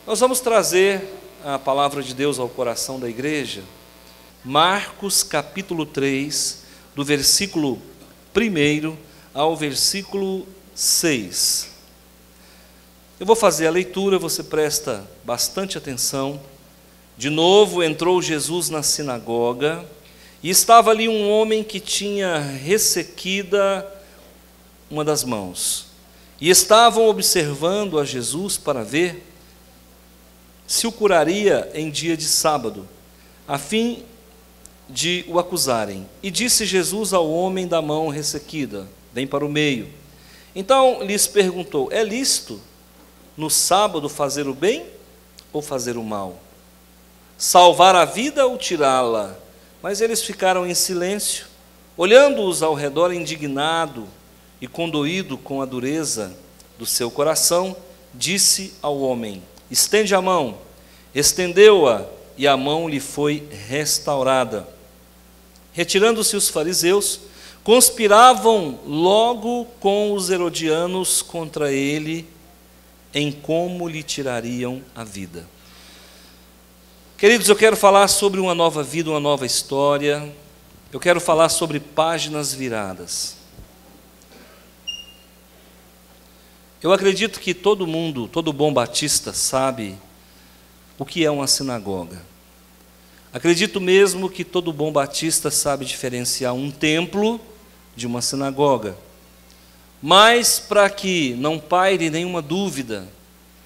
Nós vamos trazer a palavra de Deus ao coração da igreja, Marcos capítulo 3, do versículo 1 ao versículo 6. Eu vou fazer a leitura, você presta bastante atenção. De novo entrou Jesus na sinagoga, e estava ali um homem que tinha ressequida uma das mãos. E estavam observando a Jesus para ver se o curaria em dia de sábado, a fim de o acusarem. E disse Jesus ao homem da mão ressequida: vem para o meio. Então lhes perguntou: é lícito no sábado fazer o bem ou fazer o mal? Salvar a vida ou tirá-la? Mas eles ficaram em silêncio, olhando-os ao redor, indignado e condoído com a dureza do seu coração. Disse ao homem: estende a mão. Estendeu-a, e a mão lhe foi restaurada. Retirando-se os fariseus, conspiravam logo com os herodianos contra ele, em como lhe tirariam a vida. Queridos, eu quero falar sobre uma nova vida, uma nova história. Eu quero falar sobre páginas viradas. Eu acredito que todo mundo, todo bom batista sabe o que é uma sinagoga. Acredito mesmo que todo bom batista sabe diferenciar um templo de uma sinagoga. Mas para que não paire nenhuma dúvida,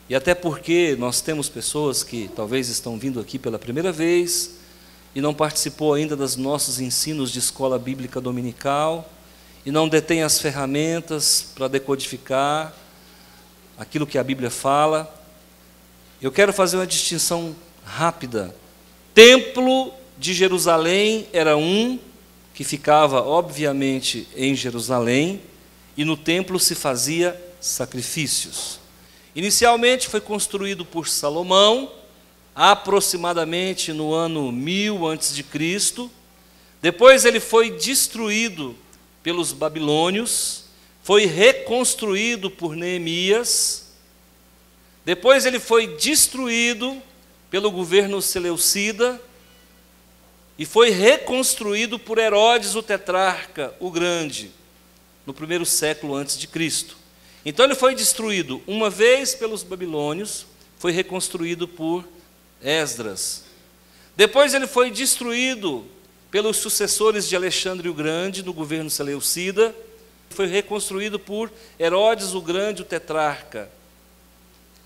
e até porque nós temos pessoas que talvez estão vindo aqui pela primeira vez e não participou ainda dos nossos ensinos de escola bíblica dominical e não detém as ferramentas para decodificar aquilo que a Bíblia fala, eu quero fazer uma distinção rápida. Templo de Jerusalém era um que ficava, obviamente, em Jerusalém, e no templo se fazia sacrifícios. Inicialmente foi construído por Salomão, aproximadamente no ano 1000 a.C. Depois ele foi destruído pelos babilônios, foi reconstruído por Neemias. Depois ele foi destruído pelo governo seleucida e foi reconstruído por Herodes o tetrarca, o grande, no primeiro século antes de Cristo. Então ele foi destruído uma vez pelos babilônios, foi reconstruído por Esdras. Depois ele foi destruído pelos sucessores de Alexandre o Grande, no governo seleucida, foi reconstruído por Herodes o Grande, o tetrarca.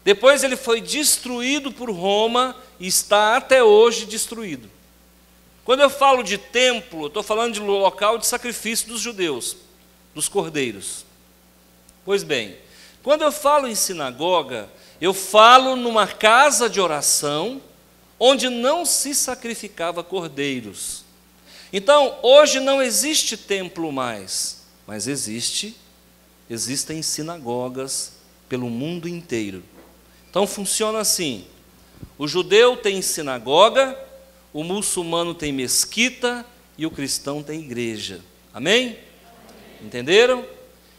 Depois ele foi destruído por Roma e está até hoje destruído. Quando eu falo de templo, eu estou falando de local de sacrifício dos judeus, dos cordeiros. Pois bem, quando eu falo em sinagoga, eu falo numa casa de oração onde não se sacrificava cordeiros. Então, hoje não existe templo mais, mas existem sinagogas pelo mundo inteiro. Então funciona assim: o judeu tem sinagoga, o muçulmano tem mesquita e o cristão tem igreja. Amém? Entenderam?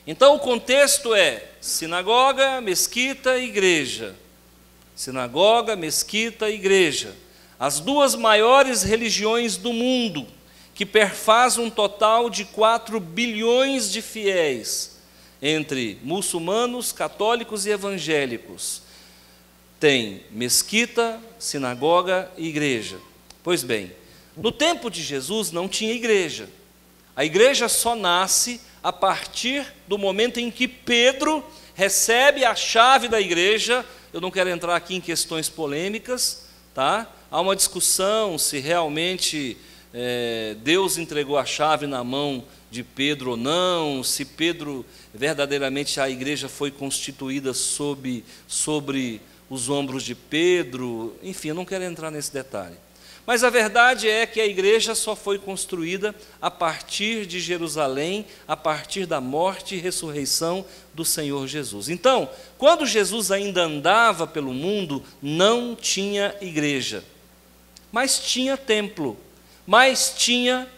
Então o contexto é sinagoga, mesquita e igreja. Sinagoga, mesquita e igreja. As duas maiores religiões do mundo, que perfazem um total de 4 bilhões de fiéis, entre muçulmanos, católicos e evangélicos. Tem mesquita, sinagoga e igreja. Pois bem, no tempo de Jesus não tinha igreja. A igreja só nasce a partir do momento em que Pedro recebe a chave da igreja. Eu não quero entrar aqui em questões polêmicas, tá? Há uma discussão se realmente Deus entregou a chave na mão de Pedro ou não, se Pedro, verdadeiramente a igreja foi constituída sobre os ombros de Pedro, enfim, eu não quero entrar nesse detalhe. Mas a verdade é que a igreja só foi construída a partir de Jerusalém, a partir da morte e ressurreição do Senhor Jesus. Então, quando Jesus ainda andava pelo mundo, não tinha igreja, mas tinha templo, mas tinha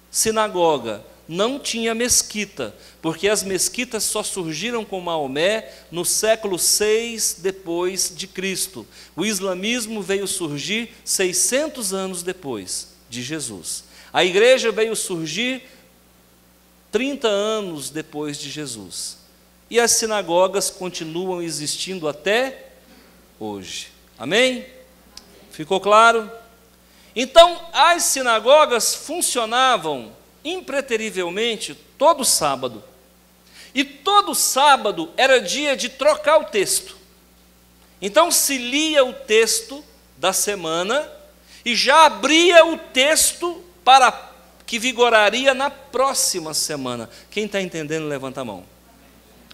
sinagoga. não tinha mesquita, porque as mesquitas só surgiram com Maomé no século 6 depois de Cristo. O islamismo veio surgir 600 anos depois de Jesus. A igreja veio surgir 30 anos depois de Jesus. E as sinagogas continuam existindo até hoje. Amém? Ficou claro? Então, as sinagogas funcionavam impreterivelmente todo sábado. E todo sábado era dia de trocar o texto. Então, se lia o texto da semana e já abria o texto para que vigoraria na próxima semana. Quem está entendendo, levanta a mão.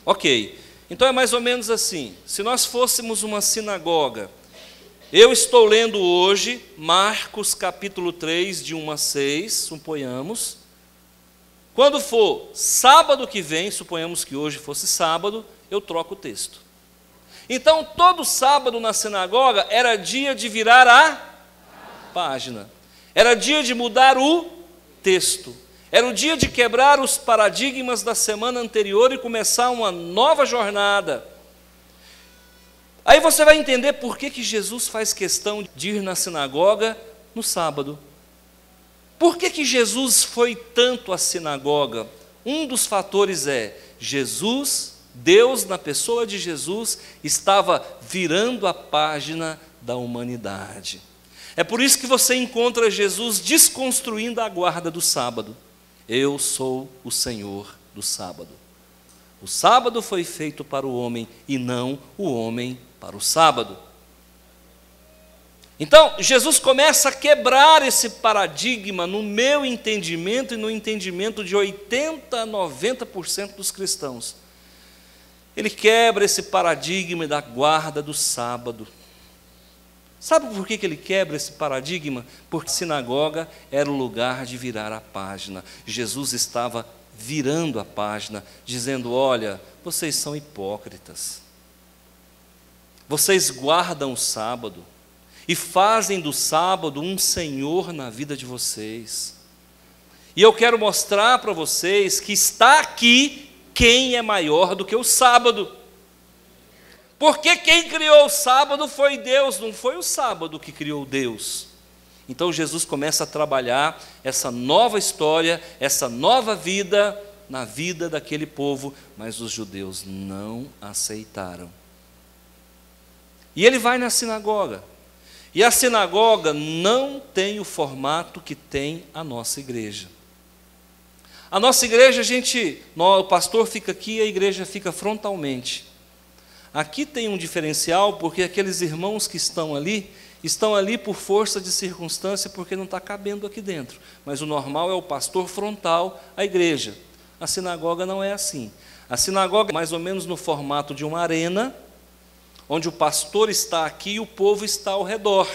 Ok, então é mais ou menos assim. Se nós fôssemos uma sinagoga, eu estou lendo hoje Marcos capítulo 3, de 1 a 6, suponhamos. Quando for sábado que vem, suponhamos que hoje fosse sábado, eu troco o texto. Então, todo sábado na sinagoga era dia de virar a página. Era dia de mudar o texto. Era o dia de quebrar os paradigmas da semana anterior e começar uma nova jornada. Aí você vai entender por que Jesus faz questão de ir na sinagoga no sábado. Por que Jesus foi tanto à sinagoga? Um dos fatores é Jesus, Deus, na pessoa de Jesus, estava virando a página da humanidade. É por isso que você encontra Jesus desconstruindo a guarda do sábado. Eu sou o Senhor do sábado. O sábado foi feito para o homem e não o homem para o sábado. Então, Jesus começa a quebrar esse paradigma no meu entendimento e no entendimento de 80% a 90% dos cristãos. Ele quebra esse paradigma da guarda do sábado. Sabe por que ele quebra esse paradigma? Porque a sinagoga era o lugar de virar a página. Jesus estava virando a página, dizendo: olha, vocês são hipócritas. Vocês guardam o sábado e fazem do sábado um senhor na vida de vocês. E eu quero mostrar para vocês que está aqui quem é maior do que o sábado. Porque quem criou o sábado foi Deus, não foi o sábado que criou Deus. Então Jesus começa a trabalhar essa nova história, essa nova vida na vida daquele povo, mas os judeus não aceitaram. E ele vai na sinagoga, e a sinagoga não tem o formato que tem a nossa igreja. A nossa igreja, o pastor fica aqui e a igreja fica frontalmente. Aqui tem um diferencial, porque aqueles irmãos que estão ali por força de circunstância, porque não está cabendo aqui dentro. Mas o normal é o pastor frontal à igreja. A sinagoga não é assim. A sinagoga é mais ou menos no formato de uma arena, onde o pastor está aqui e o povo está ao redor.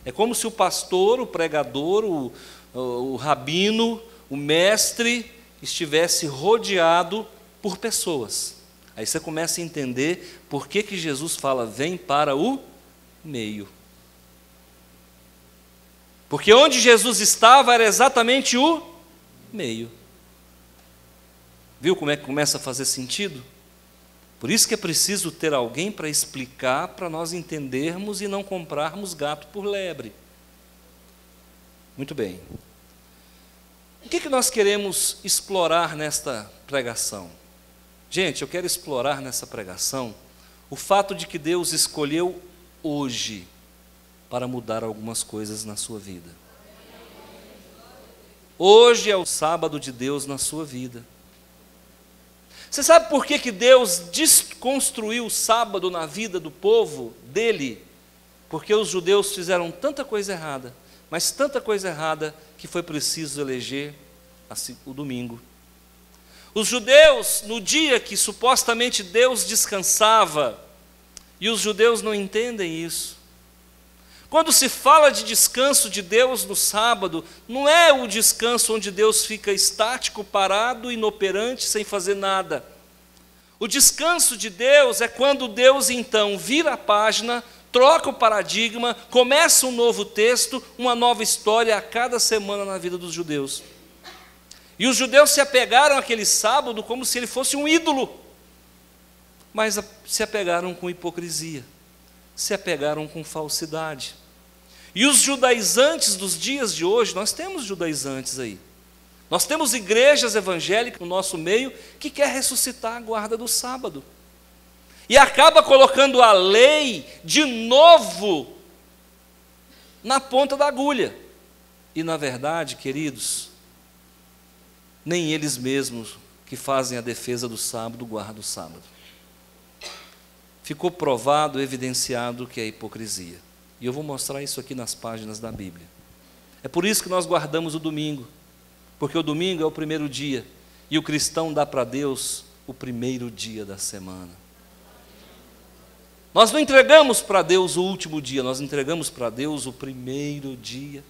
É como se o pastor, o pregador, o rabino, o mestre, estivesse rodeado por pessoas. Aí você começa a entender por que Jesus fala: vem para o meio. Porque onde Jesus estava era exatamente o meio. Viu como é que começa a fazer sentido? Por isso que é preciso ter alguém para explicar, para nós entendermos e não comprarmos gato por lebre. Muito bem. O que nós queremos explorar nesta pregação? Gente, eu quero explorar nessa pregação o fato de que Deus escolheu hoje para mudar algumas coisas na sua vida. Hoje é o sábado de Deus na sua vida. Você sabe por que Deus desconstruiu o sábado na vida do povo dele? Porque os judeus fizeram tanta coisa errada, mas tanta coisa errada, que foi preciso eleger o domingo. Os judeus, no dia que supostamente Deus descansava, e os judeus não entendem isso. Quando se fala de descanso de Deus no sábado, não é o descanso onde Deus fica estático, parado, inoperante, sem fazer nada. O descanso de Deus é quando Deus então vira a página, troca o paradigma, começa um novo texto, uma nova história a cada semana na vida dos judeus. E os judeus se apegaram àquele sábado como se ele fosse um ídolo, mas se apegaram com hipocrisia, se apegaram com falsidade. E os judaizantes dos dias de hoje, nós temos judaizantes aí, nós temos igrejas evangélicas no nosso meio que quer ressuscitar a guarda do sábado, e acaba colocando a lei de novo na ponta da agulha. E na verdade, queridos, nem eles mesmos que fazem a defesa do sábado guardam o sábado. Ficou provado, evidenciado que é hipocrisia. E eu vou mostrar isso aqui nas páginas da Bíblia. É por isso que nós guardamos o domingo, porque o domingo é o primeiro dia, e o cristão dá para Deus o primeiro dia da semana. Nós não entregamos para Deus o último dia, nós entregamos para Deus o primeiro dia.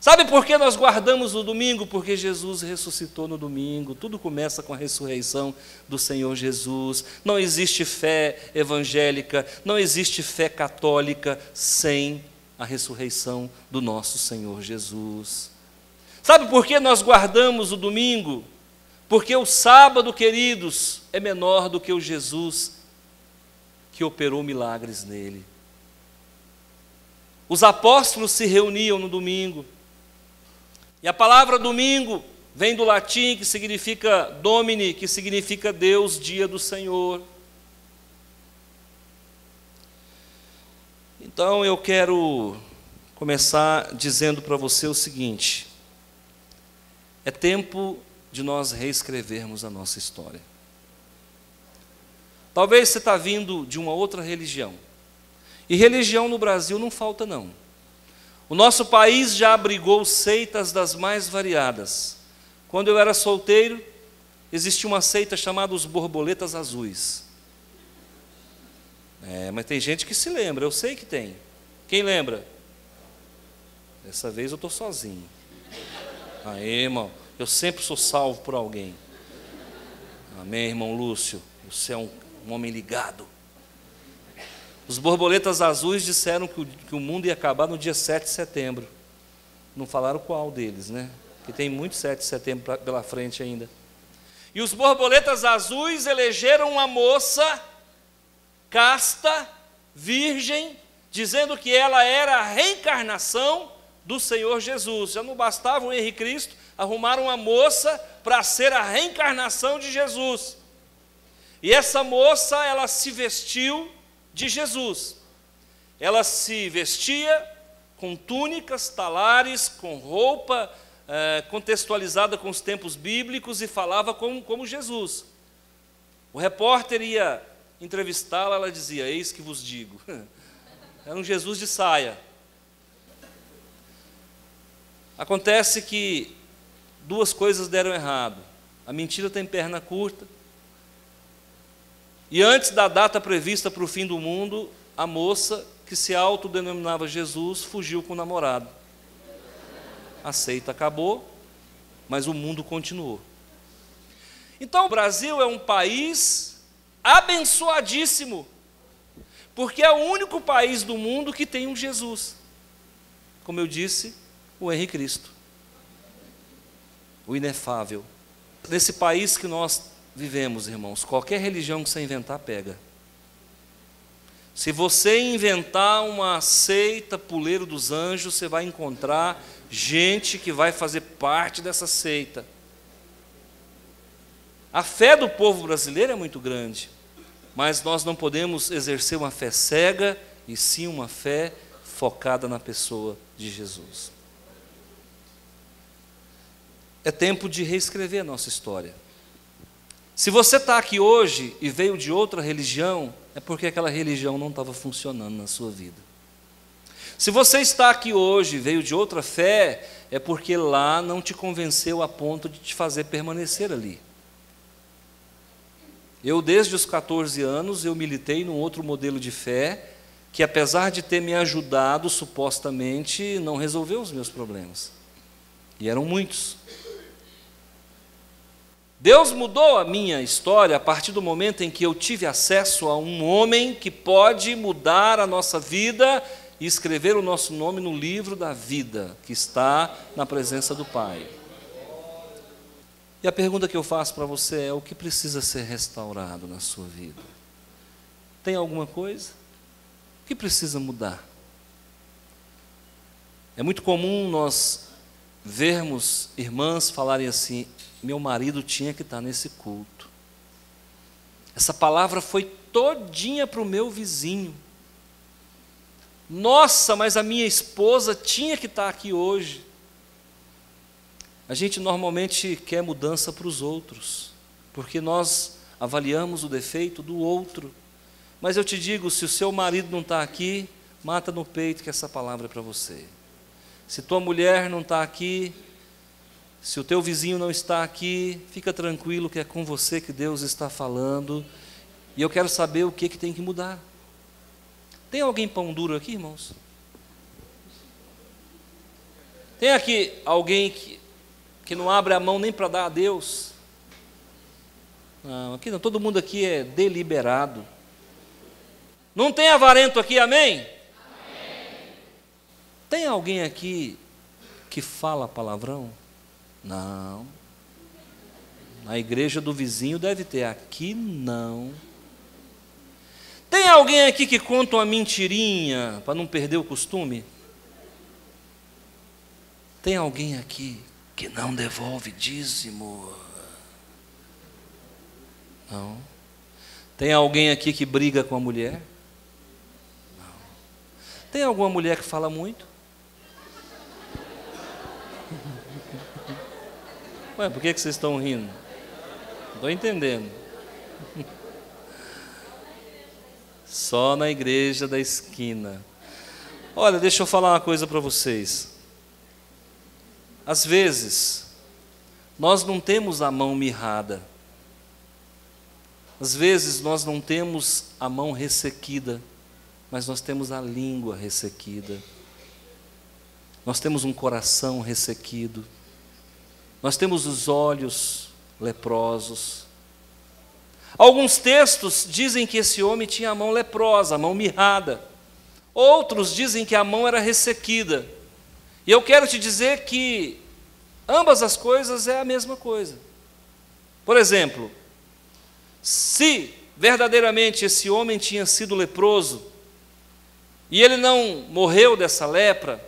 Sabe por que nós guardamos o domingo? Porque Jesus ressuscitou no domingo. Tudo começa com a ressurreição do Senhor Jesus. Não existe fé evangélica, não existe fé católica sem a ressurreição do nosso Senhor Jesus. Sabe por que nós guardamos o domingo? Porque o sábado, queridos, é menor do que o Jesus que operou milagres nele. Os apóstolos se reuniam no domingo. E a palavra domingo vem do latim, que significa Domini, que significa Deus, dia do Senhor. Então eu quero começar dizendo para você o seguinte: é tempo de nós reescrevermos a nossa história. Talvez você está vindo de uma outra religião, e religião no Brasil não falta não. O nosso país já abrigou seitas das mais variadas. Quando eu era solteiro, existia uma seita chamada os Borboletas Azuis. Mas tem gente que se lembra, eu sei que tem. Quem lembra? Dessa vez eu estou sozinho. Aê, irmão, eu sempre sou salvo por alguém. Amém, irmão Lúcio, você é um homem ligado. Os Borboletas Azuis disseram que o mundo ia acabar no dia 7 de setembro. Não falaram qual deles, né? Porque tem muito 7 de setembro pela frente ainda. E os Borboletas Azuis elegeram uma moça casta, virgem, dizendo que ela era a reencarnação do Senhor Jesus. Já não bastava o Henrique Cristo, arrumaram uma moça para ser a reencarnação de Jesus. E essa moça, ela se vestiu de Jesus. Ela se vestia com túnicas, talares, com roupa contextualizada com os tempos bíblicos, e falava como Jesus. O repórter ia entrevistá-la, ela dizia: eis que vos digo. Era um Jesus de saia. Acontece que duas coisas deram errado. A mentira tem perna curta. E antes da data prevista para o fim do mundo, a moça, que se autodenominava Jesus, fugiu com o namorado. A seita acabou, mas o mundo continuou. Então o Brasil é um país abençoadíssimo, porque é o único país do mundo que tem um Jesus. Como eu disse, o Henrique Cristo, o inefável. Nesse país que nós vivemos, irmãos, qualquer religião que você inventar, pega. Se você inventar uma seita puleiro dos anjos, você vai encontrar gente que vai fazer parte dessa seita. A fé do povo brasileiro é muito grande, mas nós não podemos exercer uma fé cega, e sim uma fé focada na pessoa de Jesus. É tempo de reescrever a nossa história. Se você está aqui hoje e veio de outra religião, é porque aquela religião não estava funcionando na sua vida. Se você está aqui hoje e veio de outra fé, é porque lá não te convenceu a ponto de te fazer permanecer ali. Eu, desde os 14 anos, eu militei num outro modelo de fé, que apesar de ter me ajudado, supostamente, não resolveu os meus problemas. E eram muitos. Deus mudou a minha história a partir do momento em que eu tive acesso a um homem que pode mudar a nossa vida e escrever o nosso nome no livro da vida, que está na presença do Pai. E a pergunta que eu faço para você é: o que precisa ser restaurado na sua vida? Tem alguma coisa? O que precisa mudar? É muito comum nós vermos irmãs falarem assim: meu marido tinha que estar nesse culto. Essa palavra foi todinha para o meu vizinho. Nossa, mas a minha esposa tinha que estar aqui hoje. A gente normalmente quer mudança para os outros, porque nós avaliamos o defeito do outro. Mas eu te digo, se o seu marido não está aqui, mata no peito que essa palavra é para você. Se tua mulher não está aqui, se o teu vizinho não está aqui, fica tranquilo que é com você que Deus está falando. E eu quero saber o que tem que mudar. Tem alguém pão duro aqui, irmãos? Tem aqui alguém que não abre a mão nem para dar a Deus? Não, aqui não, todo mundo aqui é deliberado. Não tem avarento aqui, amém? Amém. Tem alguém aqui que fala palavrão? Não. Na igreja do vizinho deve ter, aqui não. Tem alguém aqui que conta uma mentirinha para não perder o costume? Tem alguém aqui que não devolve dízimo? Não. Tem alguém aqui que briga com a mulher? Não. Tem alguma mulher que fala muito? Ué, por que vocês estão rindo? Não estou entendendo. Só na igreja da esquina. Olha, deixa eu falar uma coisa para vocês. Às vezes, nós não temos a mão mirrada. Às vezes, nós não temos a mão ressequida, mas nós temos a língua ressequida. Nós temos um coração ressequido. Nós temos os olhos leprosos. Alguns textos dizem que esse homem tinha a mão leprosa, a mão mirrada. Outros dizem que a mão era ressequida. E eu quero te dizer que ambas as coisas é a mesma coisa. Por exemplo, se verdadeiramente esse homem tinha sido leproso e ele não morreu dessa lepra,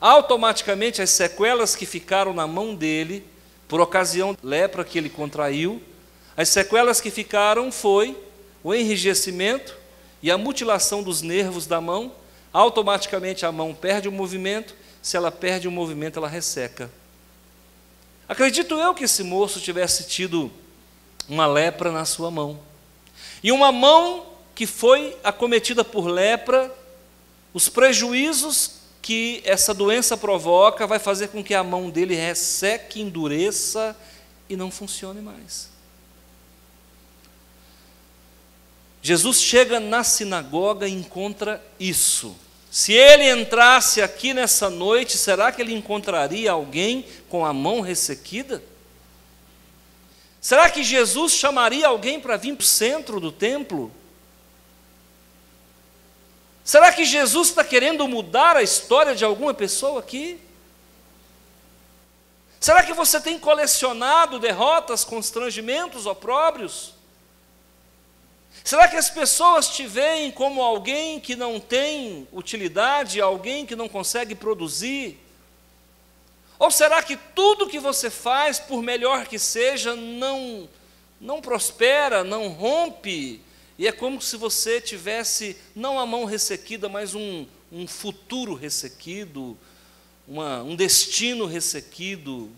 automaticamente as sequelas que ficaram na mão dele, por ocasião da lepra que ele contraiu, as sequelas que ficaram foi o enrijecimento e a mutilação dos nervos da mão. Automaticamente a mão perde o movimento. Se ela perde o movimento, ela resseca. Acredito eu que esse moço tivesse tido uma lepra na sua mão. E uma mão que foi acometida por lepra, os prejuízos que essa doença provoca vai fazer com que a mão dele resseque, endureça e não funcione mais. Jesus chega na sinagoga e encontra isso. Se ele entrasse aqui nessa noite, será que ele encontraria alguém com a mão ressequida? Será que Jesus chamaria alguém para vir para o centro do templo? Será que Jesus está querendo mudar a história de alguma pessoa aqui? Será que você tem colecionado derrotas, constrangimentos, opróbrios? Será que as pessoas te veem como alguém que não tem utilidade, alguém que não consegue produzir? Ou será que tudo que você faz, por melhor que seja, não prospera, não rompe? E é como se você tivesse, não a mão ressequida, mas um futuro ressequido, um destino ressequido.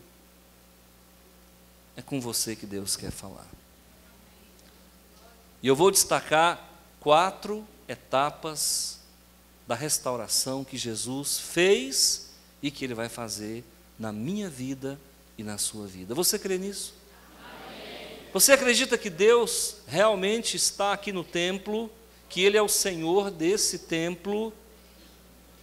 É com você que Deus quer falar. E eu vou destacar 4 etapas da restauração que Jesus fez e que Ele vai fazer na minha vida e na sua vida. Você crê nisso? Amém. Você acredita que Deus realmente está aqui no templo, que Ele é o Senhor desse templo,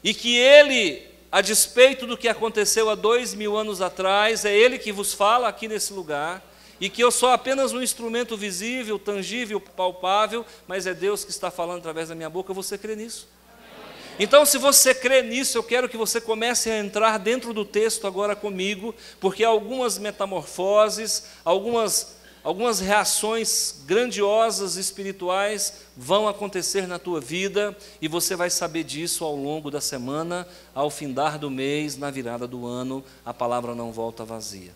e que Ele, a despeito do que aconteceu há 2000 anos atrás, é Ele que vos fala aqui nesse lugar, e que eu sou apenas um instrumento visível, tangível, palpável, mas é Deus que está falando através da minha boca? Você crê nisso? Amém. Então, se você crê nisso, eu quero que você comece a entrar dentro do texto agora comigo, porque algumas metamorfoses, algumas reações grandiosas espirituais vão acontecer na tua vida, e você vai saber disso ao longo da semana, ao findar do mês, na virada do ano. A palavra não volta vazia.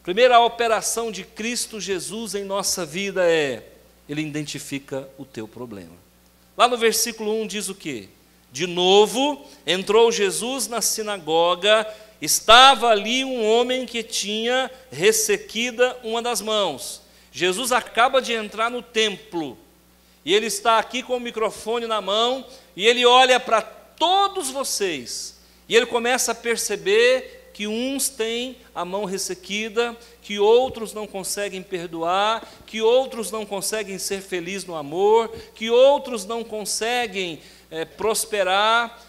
Primeira operação de Cristo Jesus em nossa vida Ele identifica o teu problema. Lá no versículo 1 diz o quê? De novo, entrou Jesus na sinagoga, estava ali um homem que tinha ressequida uma das mãos. Jesus acaba de entrar no templo, e ele está aqui com o microfone na mão, e ele olha para todos vocês, e ele começa a perceber que uns têm a mão ressequida, que outros não conseguem perdoar, que outros não conseguem ser felizes no amor, que outros não conseguem prosperar.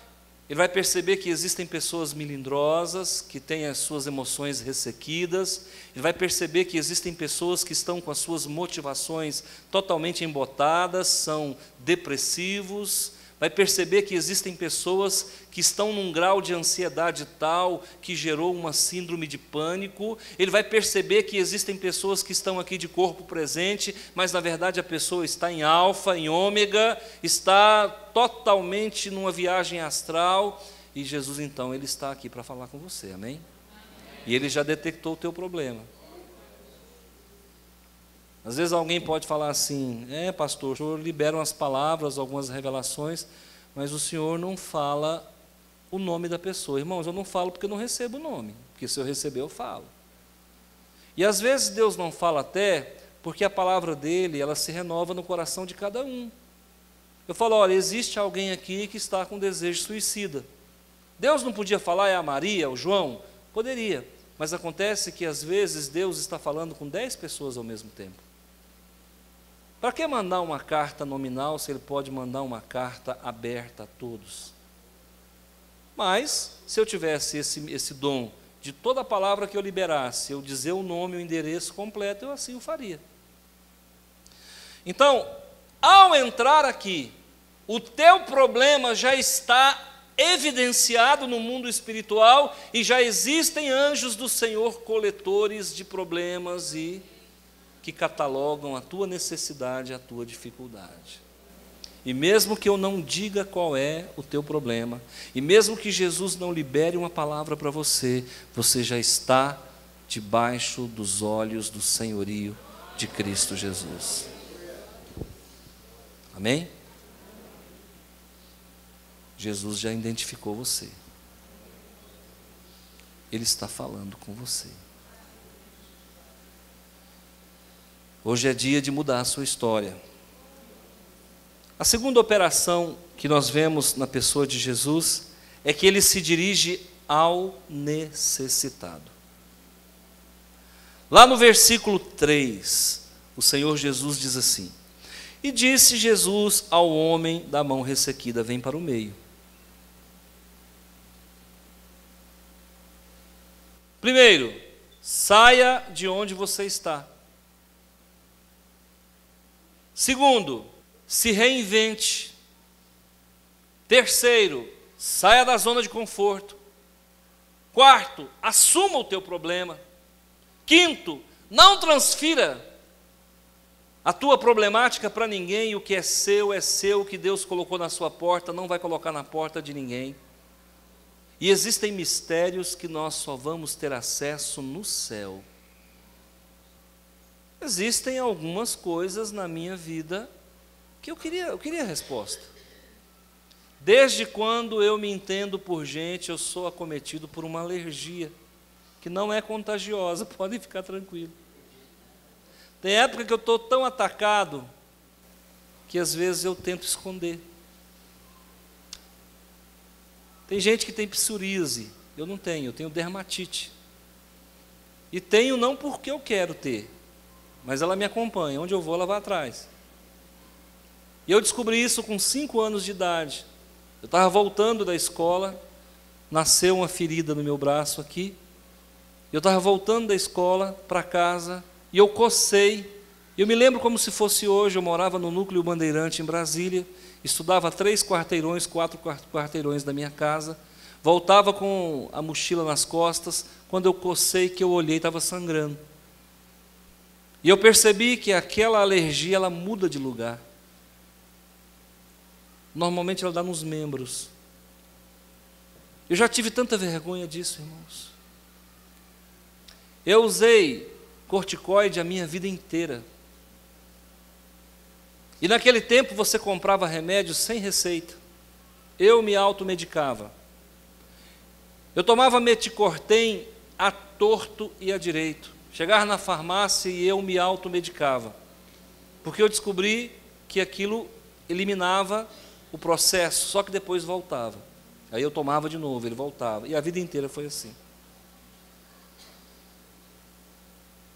Ele vai perceber que existem pessoas melindrosas, que têm as suas emoções ressequidas. Ele vai perceber que existem pessoas que estão com as suas motivações totalmente embotadas, são depressivos. Vai perceber que existem pessoas que estão num grau de ansiedade tal que gerou uma síndrome de pânico. Ele vai perceber que existem pessoas que estão aqui de corpo presente, mas na verdade a pessoa está em alfa, em ômega, está totalmente numa viagem astral, e Jesus então ele está aqui para falar com você, amém? E ele já detectou o teu problema. Às vezes alguém pode falar assim: pastor, o senhor libera umas palavras, algumas revelações, mas o senhor não fala o nome da pessoa. Irmãos, eu não falo porque eu não recebo o nome, porque se eu receber eu falo. E às vezes Deus não fala até porque a palavra dele, ela se renova no coração de cada um. Eu falo: olha, existe alguém aqui que está com desejo suicida. Deus não podia falar a Maria, o João? Poderia, mas acontece que às vezes Deus está falando com 10 pessoas ao mesmo tempo. Para que mandar uma carta nominal se ele pode mandar uma carta aberta a todos? Mas, se eu tivesse esse dom de toda a palavra que eu liberasse, eu dizer o nome e o endereço completo, eu assim o faria. Então, ao entrar aqui, o teu problema já está evidenciado no mundo espiritual, e já existem anjos do Senhor coletores de problemas e que catalogam a tua necessidade, a tua dificuldade. E mesmo que eu não diga qual é o teu problema, e mesmo que Jesus não libere uma palavra para você, você já está debaixo dos olhos do senhorio de Cristo Jesus. Amém? Jesus já identificou você. Ele está falando com você. Hoje é dia de mudar a sua história. A segunda operação que nós vemos na pessoa de Jesus é que ele se dirige ao necessitado. Lá no versículo 3, o Senhor Jesus diz assim: e disse Jesus ao homem da mão ressequida: vem para o meio. Primeiro, saia de onde você está. Segundo, se reinvente. Terceiro, saia da zona de conforto. Quarto, assuma o teu problema. Quinto, não transfira a tua problemática para ninguém. O que é seu, o que Deus colocou na sua porta, não vai colocar na porta de ninguém. E existem mistérios que nós só vamos ter acesso no céu. Existem algumas coisas na minha vida que eu queria a resposta. Desde quando eu me entendo por gente, eu sou acometido por uma alergia, que não é contagiosa, podem ficar tranquilos. Tem época que eu estou tão atacado, que às vezes eu tento esconder. Tem gente que tem psoríase, eu não tenho, eu tenho dermatite. E tenho não porque eu quero ter, mas ela me acompanha, onde eu vou ela vai atrás. E eu descobri isso com 5 anos de idade. Eu estava voltando da escola, nasceu uma ferida no meu braço aqui. Eu estava voltando da escola para casa e eu cocei Eu me lembro como se fosse hoje, eu morava no Núcleo Bandeirante, em Brasília, estudava a 3 quarteirões, 4 quarteirões da minha casa, voltava com a mochila nas costas, quando eu cocei, que eu olhei, estava sangrando. E eu percebi que aquela alergia, ela muda de lugar. Normalmente ela dá nos membros. Eu já tive tanta vergonha disso, irmãos. Eu usei corticoide a minha vida inteira. E naquele tempo você comprava remédios sem receita. Eu me automedicava. Eu tomava Meticortem a torto e a direito. Chegava na farmácia e eu me automedicava. Porque eu descobri que aquilo eliminava o processo, só que depois voltava. Aí eu tomava de novo, ele voltava. E a vida inteira foi assim.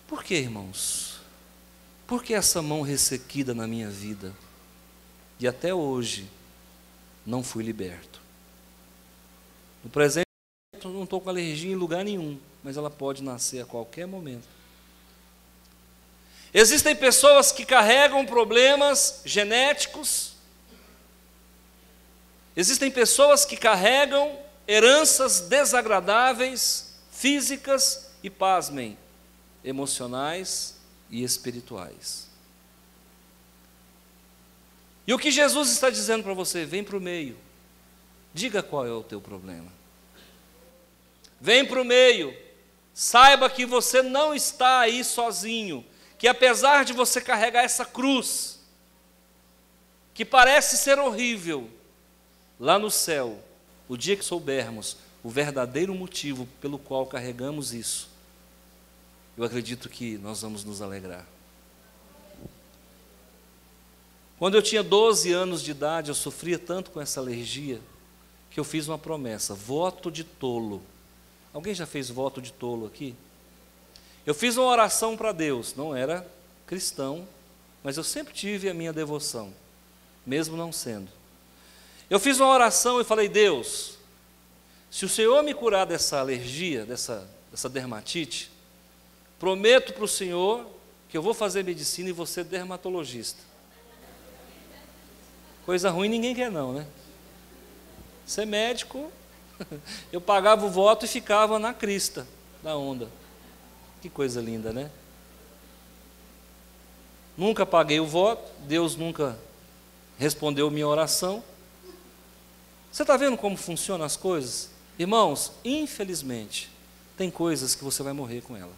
Por que, irmãos? Por que essa mão ressequida na minha vida? E até hoje não fui liberto. No presente, eu não estou com alergia em lugar nenhum, mas ela pode nascer a qualquer momento. Existem pessoas que carregam problemas genéticos. Existem pessoas que carregam heranças desagradáveis, físicas e, pasmem, emocionais e espirituais. E o que Jesus está dizendo para você? Vem para o meio. Diga qual é o teu problema. Vem para o meio. Saiba que você não está aí sozinho. Que apesar de você carregar essa cruz, que parece ser horrível, lá no céu, o dia que soubermos o verdadeiro motivo pelo qual carregamos isso, eu acredito que nós vamos nos alegrar. Quando eu tinha 12 anos de idade, eu sofria tanto com essa alergia, que eu fiz uma promessa, voto de tolo. Alguém já fez voto de tolo aqui? Eu fiz uma oração para Deus, não era cristão, mas eu sempre tive a minha devoção, mesmo não sendo. Eu fiz uma oração e falei, Deus, se o Senhor me curar dessa alergia, dessa dermatite, prometo para o Senhor que eu vou fazer medicina e vou ser dermatologista. Coisa ruim ninguém quer não, né? Ser médico, eu pagava o voto e ficava na crista da onda. Que coisa linda, né? Nunca paguei o voto, Deus nunca respondeu minha oração. Você está vendo como funcionam as coisas? Irmãos, infelizmente, tem coisas que você vai morrer com ela.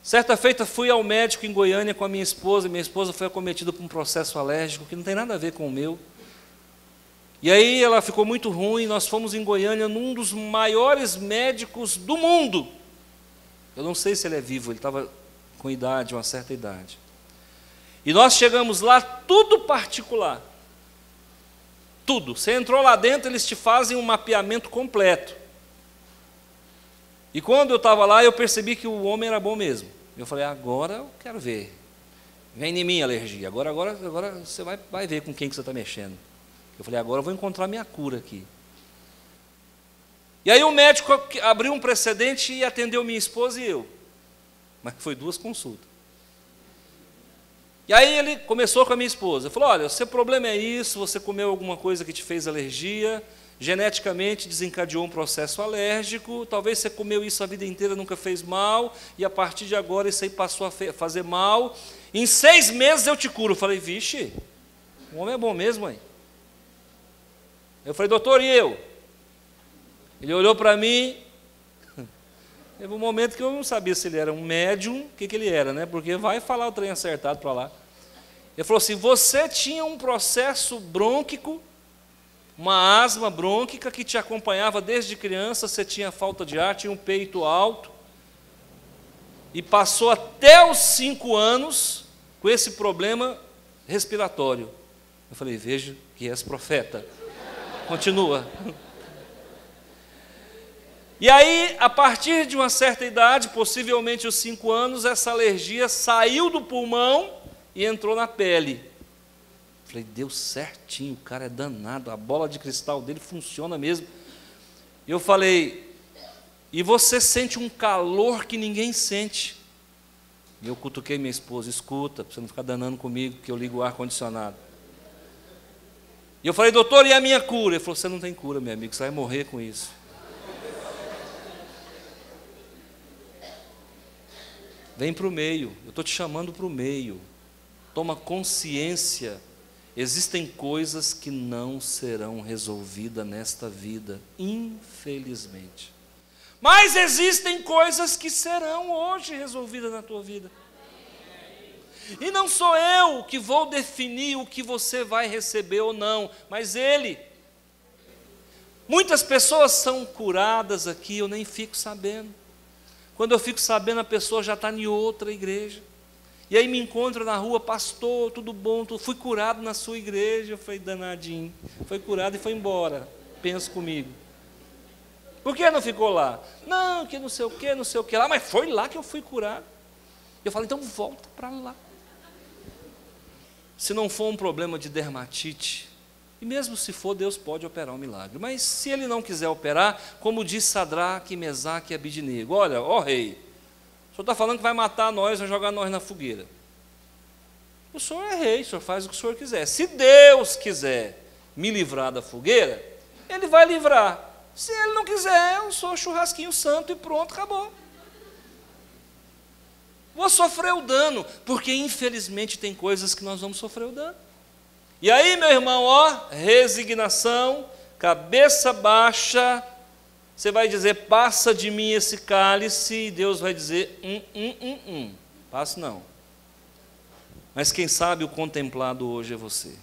Certa feita fui ao médico em Goiânia com a minha esposa foi acometida por um processo alérgico que não tem nada a ver com o meu. E aí ela ficou muito ruim, nós fomos em Goiânia num dos maiores médicos do mundo. Eu não sei se ele é vivo, ele estava com idade, uma certa idade. E nós chegamos lá, tudo particular. Tudo. Você entrou lá dentro, eles te fazem um mapeamento completo. E quando eu estava lá, eu percebi que o homem era bom mesmo. Eu falei, agora eu quero ver. Vem em mim a alergia, agora você vai ver com quem que você está mexendo. Eu falei, agora eu vou encontrar minha cura aqui. E aí o médico abriu um precedente e atendeu minha esposa e eu. Mas foi 2 consultas. E aí ele começou com a minha esposa. Ele falou, olha, o seu problema é isso, você comeu alguma coisa que te fez alergia, geneticamente desencadeou um processo alérgico, talvez você comeu isso a vida inteira, nunca fez mal, e a partir de agora isso aí passou a fazer mal. Em 6 meses eu te curo. Eu falei, vixe, o homem é bom mesmo, hein? Eu falei, doutor, e eu? Ele olhou para mim, teve um momento que eu não sabia se ele era um médium, o que ele era, né? Porque vai falar o trem acertado para lá. Ele falou assim, você tinha um processo brônquico, uma asma brônquica que te acompanhava desde criança, você tinha falta de ar, tinha um peito alto, e passou até os 5 anos com esse problema respiratório. Eu falei, vejo que és profeta. Continua. E aí, a partir de uma certa idade, possivelmente os 5 anos, essa alergia saiu do pulmão e entrou na pele. Falei, deu certinho, o cara é danado, a bola de cristal dele funciona mesmo. E eu falei, e você sente um calor que ninguém sente. E eu cutuquei minha esposa, escuta, para você não ficar danando comigo, que eu ligo o ar-condicionado. E eu falei, doutor, e a minha cura? Ele falou, você não tem cura, meu amigo, você vai morrer com isso. Vem para o meio, eu estou te chamando para o meio. Toma consciência. Existem coisas que não serão resolvidas nesta vida, infelizmente. Mas existem coisas que serão hoje resolvidas na tua vida. E não sou eu que vou definir o que você vai receber ou não, mas Ele. Muitas pessoas são curadas aqui, eu nem fico sabendo. Quando eu fico sabendo, a pessoa já está em outra igreja. E aí me encontra na rua, pastor, tudo bom, fui curado na sua igreja. Eu falei, danadinho, foi curado e foi embora. Pensa comigo. Por que não ficou lá? Não, que não sei o que lá, mas foi lá que eu fui curado. Eu falei, então volta para lá. Se não for um problema de dermatite, e mesmo se for, Deus pode operar um milagre. Mas se Ele não quiser operar, como diz Sadraque, Mesaque e Abidnego, olha, ó rei, o senhor está falando que vai matar nós, vai jogar nós na fogueira. O senhor é rei, o senhor faz o que o senhor quiser. Se Deus quiser me livrar da fogueira, Ele vai livrar. Se Ele não quiser, eu sou churrasquinho santo e pronto, acabou. Vou sofrer o dano, porque infelizmente tem coisas que nós vamos sofrer o dano. E aí, meu irmão, ó, resignação, cabeça baixa, você vai dizer, passa de mim esse cálice, e Deus vai dizer, passa não. Mas quem sabe o contemplado hoje é você.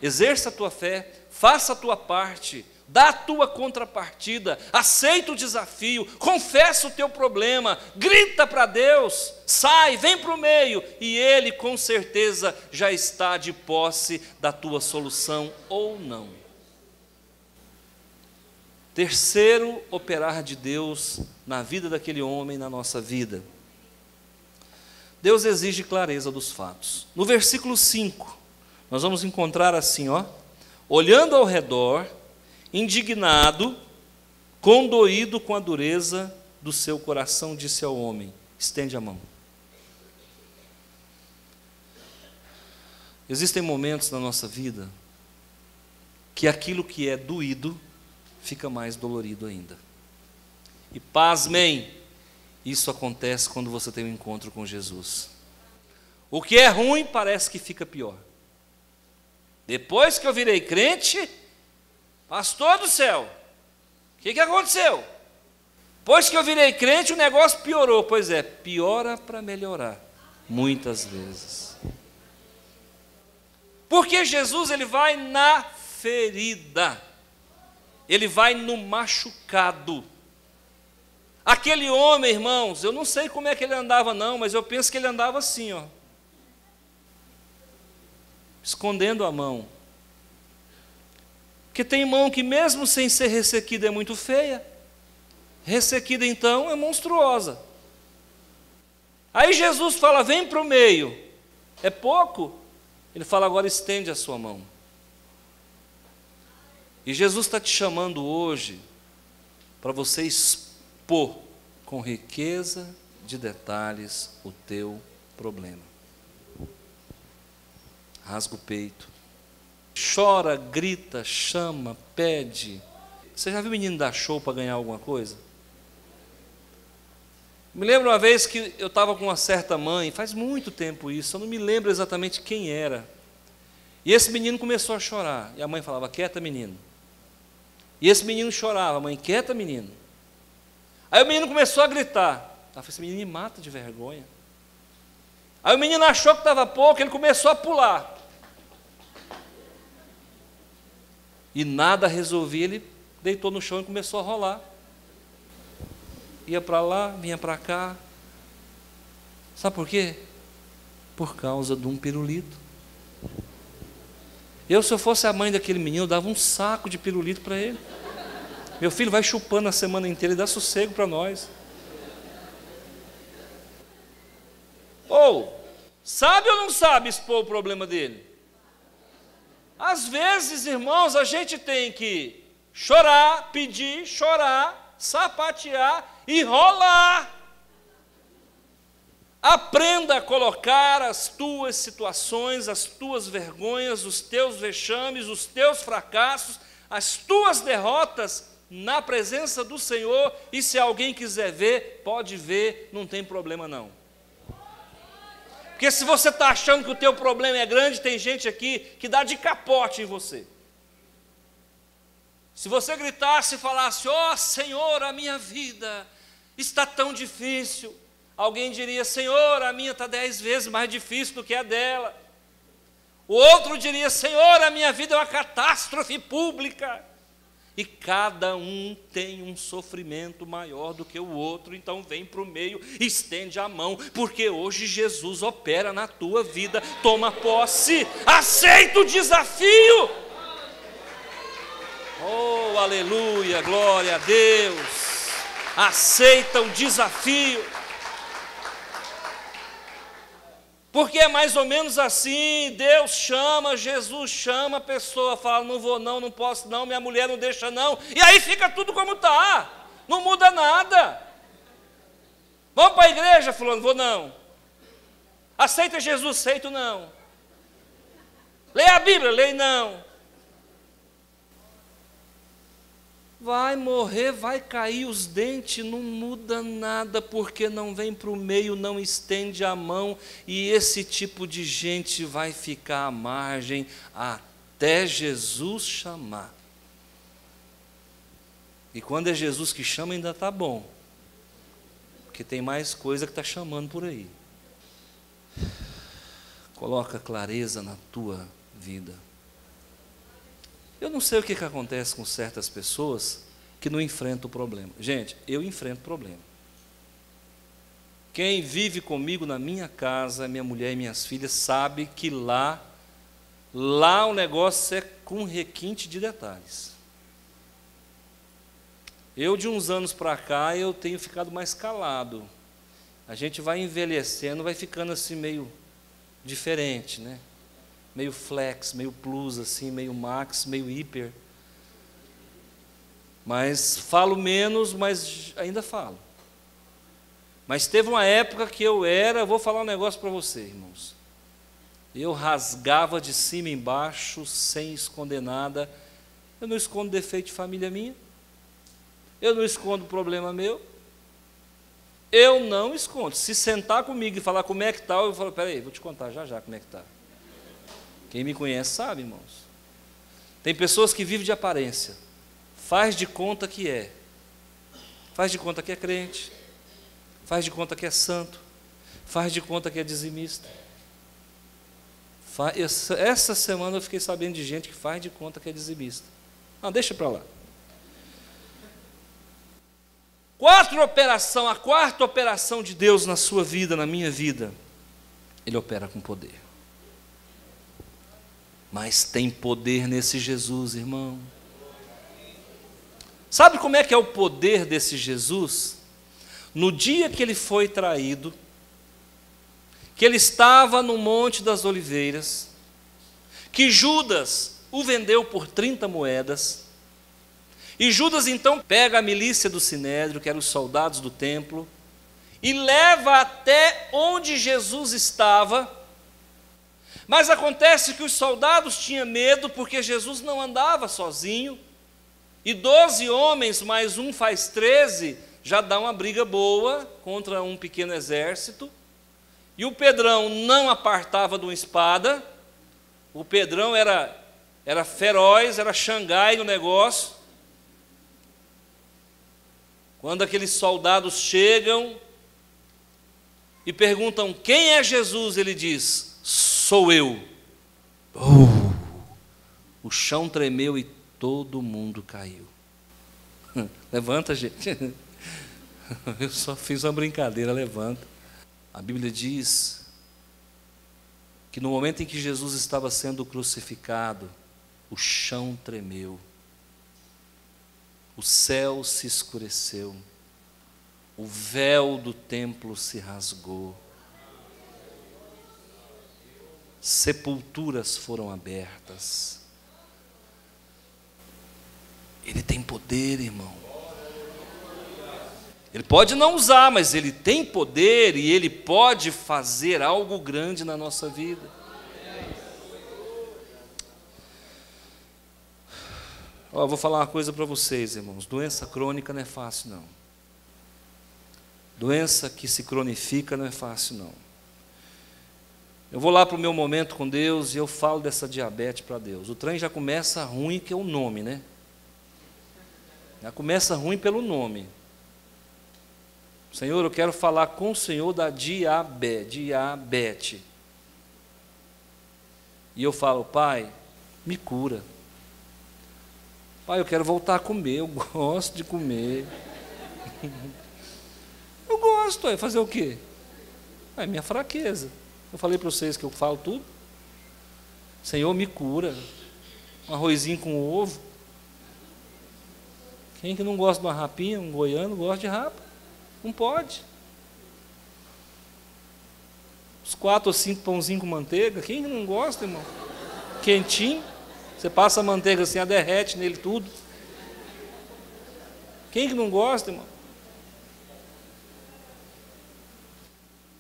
Exerça a tua fé, faça a tua parte, dá a tua contrapartida, aceita o desafio, confessa o teu problema, grita para Deus, sai, vem para o meio, e Ele com certeza já está de posse da tua solução ou não. Terceiro operar de Deus na vida daquele homem, na nossa vida. Deus exige clareza dos fatos. No versículo 5, nós vamos encontrar assim, ó, olhando ao redor, indignado, condoído com a dureza do seu coração, disse ao homem, estende a mão. Existem momentos na nossa vida que aquilo que é doído fica mais dolorido ainda. E pasmem, isso acontece quando você tem um encontro com Jesus. O que é ruim parece que fica pior. Depois que eu virei crente, pastor do céu, o que aconteceu? Depois que eu virei crente, o negócio piorou. Pois é, piora para melhorar, muitas vezes. Porque Jesus, Ele vai na ferida. Ele vai no machucado. Aquele homem, irmãos, eu não sei como é que ele andava não, mas eu penso que ele andava assim, ó, escondendo a mão. Porque tem mão que mesmo sem ser ressequida é muito feia, ressequida então é monstruosa. Aí Jesus fala, vem para o meio, é pouco? Ele fala, agora estende a sua mão. E Jesus está te chamando hoje para você expor com riqueza de detalhes o teu problema. Rasga o peito, chora, grita, chama, pede. Você já viu o menino dar show para ganhar alguma coisa? Me lembro uma vez que eu estava com uma certa mãe, faz muito tempo isso, eu não me lembro exatamente quem era. E esse menino começou a chorar, e a mãe falava, quieta menino. E esse menino chorava, mãe, quieta menino. Aí o menino começou a gritar. Ela falou, esse menino me mata de vergonha. Aí o menino achou que estava pouco, ele começou a pular. E nada resolvia, ele deitou no chão e começou a rolar. Ia para lá, vinha para cá. Sabe por quê? Por causa de um pirulito. Se eu fosse a mãe daquele menino, eu dava um saco de pirulito para ele. Meu filho vai chupando a semana inteira e dá sossego para nós. Ou, sabe ou não sabe expor o problema dele? Às vezes, irmãos, a gente tem que chorar, pedir, chorar, sapatear e rolar. Aprenda a colocar as tuas situações, as tuas vergonhas, os teus vexames, os teus fracassos, as tuas derrotas na presença do Senhor, e se alguém quiser ver, pode ver, não tem problema não. Porque se você está achando que o teu problema é grande, tem gente aqui que dá de capote em você. Se você gritasse e falasse, ó Senhor, a minha vida está tão difícil, alguém diria, Senhor, a minha está 10 vezes mais difícil do que a dela. O outro diria, Senhor, a minha vida é uma catástrofe pública. E cada um tem um sofrimento maior do que o outro, então vem para o meio, estende a mão, porque hoje Jesus opera na tua vida, toma posse, aceita o desafio. Oh, aleluia, glória a Deus, aceita o desafio. Porque é mais ou menos assim, Deus chama, Jesus chama, a pessoa fala, não vou não, não posso não, minha mulher não deixa não, e aí fica tudo como está, não muda nada. Vamos para a igreja, fulano, vou não. Aceita Jesus, aceito não. Lê a Bíblia, leio não. Vai morrer, vai cair os dentes, não muda nada, porque não vem para o meio, não estende a mão, e esse tipo de gente vai ficar à margem até Jesus chamar. E quando é Jesus que chama, ainda está bom, porque tem mais coisa que está chamando por aí. Coloca clareza na tua vida. Eu não sei o que acontece com certas pessoas que não enfrentam o problema. Gente, eu enfrento problema. Quem vive comigo na minha casa, minha mulher e minhas filhas, sabe que lá o negócio é com requinte de detalhes. Eu, de uns anos para cá, eu tenho ficado mais calado. A gente vai envelhecendo, vai ficando assim meio diferente, né? Meio flex, meio plus, assim, meio max, meio hiper. Mas falo menos, mas ainda falo. Mas teve uma época que vou falar um negócio para você, irmãos. Eu rasgava de cima e embaixo, sem esconder nada. Eu não escondo defeito de família minha. Eu não escondo problema meu. Eu não escondo. Se sentar comigo e falar como é que está, eu falo, peraí, vou te contar já como é que está. Quem me conhece sabe, irmãos. Tem pessoas que vivem de aparência. Faz de conta que é. Faz de conta que é crente. Faz de conta que é santo. Faz de conta que é dizimista. Essa semana eu fiquei sabendo de gente que faz de conta que é dizimista. Não, deixa para lá. A quarta operação de Deus na sua vida, na minha vida, Ele opera com poder. Mas tem poder nesse Jesus, irmão. Sabe como é que é o poder desse Jesus? No dia que ele foi traído, que ele estava no Monte das Oliveiras, que Judas o vendeu por 30 moedas, e Judas então pega a milícia do Sinédrio, que eram os soldados do templo, e leva até onde Jesus estava. Mas acontece que os soldados tinham medo, porque Jesus não andava sozinho, e 12 homens mais um faz 13, já dá uma briga boa contra um pequeno exército, e o Pedrão não apartava de uma espada, o Pedrão era feroz, era Xangai no negócio. Quando aqueles soldados chegam e perguntam, quem é Jesus? Ele diz, sou eu. O chão tremeu e todo mundo caiu. Levanta, gente. Eu só fiz uma brincadeira, levanta. A Bíblia diz que no momento em que Jesus estava sendo crucificado, o chão tremeu, o céu se escureceu, o véu do templo se rasgou, sepulturas foram abertas. Ele tem poder, irmão. Ele pode não usar, mas ele tem poder e ele pode fazer algo grande na nossa vida. Eu vou falar uma coisa para vocês, irmãos. Doença crônica não é fácil, não. Doença que se cronifica não é fácil, não. Eu vou lá para o meu momento com Deus e eu falo dessa diabetes para Deus. O trem já começa ruim, que é o nome, né? Já começa ruim pelo nome. Senhor, eu quero falar com o Senhor da diabetes. E eu falo, Pai, me cura. Pai, eu quero voltar a comer, eu gosto de comer. Eu gosto, fazer o quê? É minha fraqueza. Eu falei para vocês que eu falo tudo. Senhor, me cura. Um arrozinho com ovo. Quem que não gosta de uma rapinha, um goiano, gosta de rapa? Não pode. Os 4 ou 5 pãozinhos com manteiga, quem que não gosta, irmão? Quentinho. Você passa a manteiga assim, a derrete nele tudo. Quem que não gosta, irmão?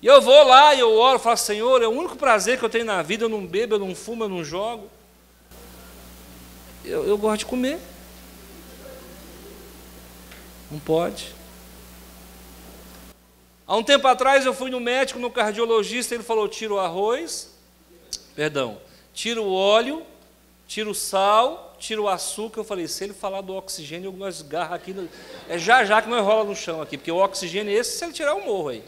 E eu vou lá e eu oro, falo, Senhor, é o único prazer que eu tenho na vida, eu não bebo, eu não fumo, eu não jogo. Eu gosto de comer. Não pode. Há um tempo atrás eu fui no médico, no cardiologista, ele falou, tira o tira o óleo, tira o sal, tira o açúcar. Eu falei, se ele falar do oxigênio, nós garra aqui, é já que nós rola no chão aqui, porque o oxigênio é esse, se ele tirar eu morro aí.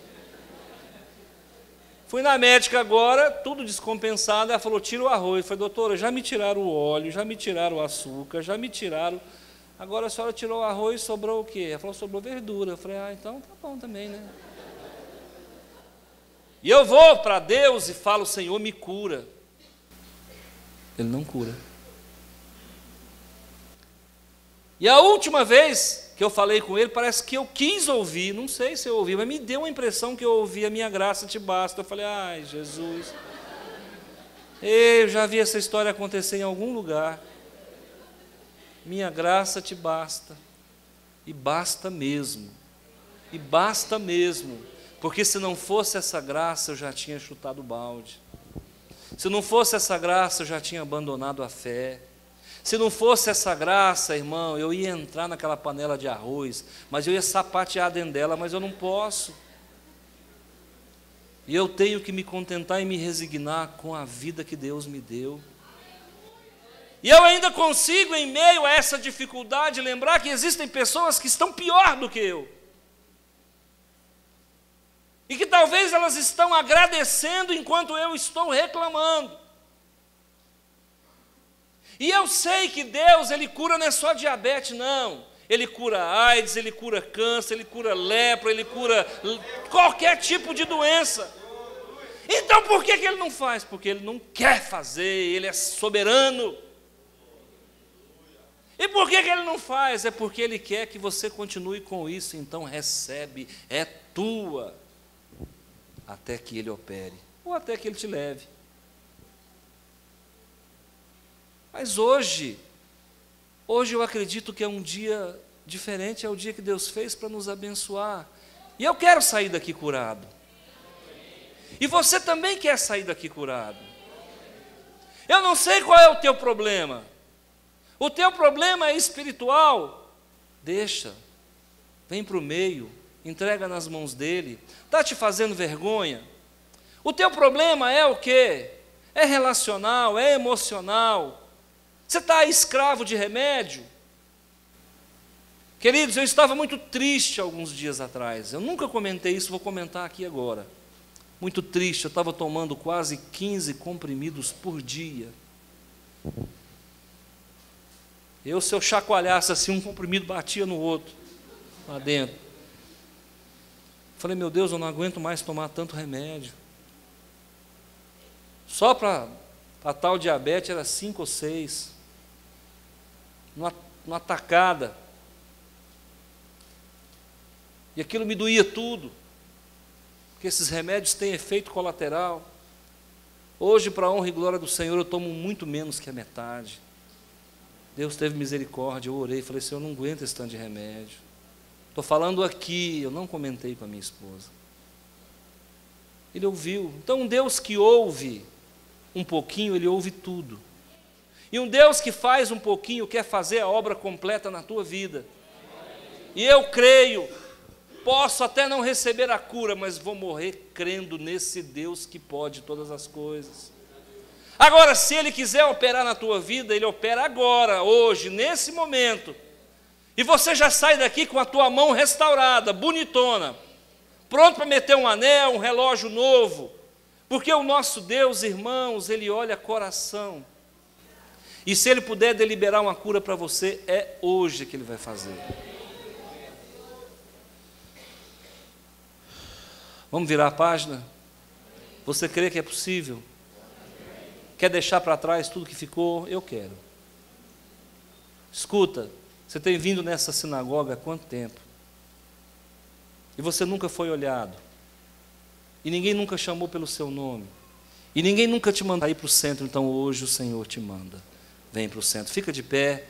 Fui na médica agora, tudo descompensado, ela falou, tira o arroz. Eu falei, doutora, já me tiraram o óleo, já me tiraram o açúcar, já me tiraram, agora a senhora tirou o arroz, sobrou o quê? Ela falou, sobrou verdura. Eu falei, então tá bom também, né? E eu vou para Deus e falo, Senhor, me cura. Ele não cura. E a última vez que eu falei com ele, parece que eu quis ouvir, não sei se eu ouvi, mas me deu a impressão que eu ouvi, a minha graça te basta. Eu falei, ai, Jesus, eu já vi essa história acontecer em algum lugar. Minha graça te basta. E basta mesmo. E basta mesmo. Porque se não fosse essa graça, eu já tinha chutado o balde. Se não fosse essa graça, eu já tinha abandonado a fé. Se não fosse essa graça, irmão, eu ia entrar naquela panela de arroz, mas eu ia sapatear dentro dela, mas eu não posso. E eu tenho que me contentar e me resignar com a vida que Deus me deu. E eu ainda consigo, em meio a essa dificuldade, lembrar que existem pessoas que estão pior do que eu. E que talvez elas estão agradecendo enquanto eu estou reclamando. E eu sei que Deus, Ele cura não é só diabetes, não. Ele cura AIDS, Ele cura câncer, Ele cura lepra, Ele cura qualquer tipo de doença. Então por que Ele não faz? Porque Ele não quer fazer, Ele é soberano. E por que Ele não faz? É porque Ele quer que você continue com isso, então recebe, é tua. Até que Ele opere, ou até que Ele te leve. Mas hoje eu acredito que é um dia diferente, é o dia que Deus fez para nos abençoar. E eu quero sair daqui curado. E você também quer sair daqui curado. Eu não sei qual é o teu problema. O teu problema é espiritual. Deixa, vem para o meio, entrega nas mãos dele. Está te fazendo vergonha? O teu problema é o quê? É relacional, é emocional. Você está escravo de remédio? Queridos, eu estava muito triste alguns dias atrás. Eu nunca comentei isso, vou comentar aqui agora. Muito triste, eu estava tomando quase 15 comprimidos por dia. Se eu chacoalhasse assim, um comprimido batia no outro, lá dentro. Falei, meu Deus, eu não aguento mais tomar tanto remédio. Só para tal diabetes era 5 ou 6. Numa tacada. E aquilo me doía tudo. Porque esses remédios têm efeito colateral. Hoje, para a honra e glória do Senhor, eu tomo muito menos que a metade. Deus teve misericórdia, eu orei, falei, Senhor, eu não aguento esse tanto de remédio. Estou falando aqui, eu não comentei com a minha esposa. Ele ouviu. Então, um Deus que ouve um pouquinho, Ele ouve tudo. E um Deus que faz um pouquinho, quer fazer a obra completa na tua vida. E eu creio, posso até não receber a cura, mas vou morrer crendo nesse Deus que pode todas as coisas. Agora, se Ele quiser operar na tua vida, Ele opera agora, hoje, nesse momento. E você já sai daqui com a tua mão restaurada, bonitona, pronto para meter um anel, um relógio novo. Porque o nosso Deus, irmãos, Ele olha coração. E se Ele puder deliberar uma cura para você, é hoje que Ele vai fazer. Vamos virar a página? Você crê que é possível? Quer deixar para trás tudo que ficou? Eu quero. Escuta, você tem vindo nessa sinagoga há quanto tempo? E você nunca foi olhado. E ninguém nunca chamou pelo seu nome. E ninguém nunca te mandou ir para o centro, então hoje o Senhor te manda. Vem para o centro. Fica de pé.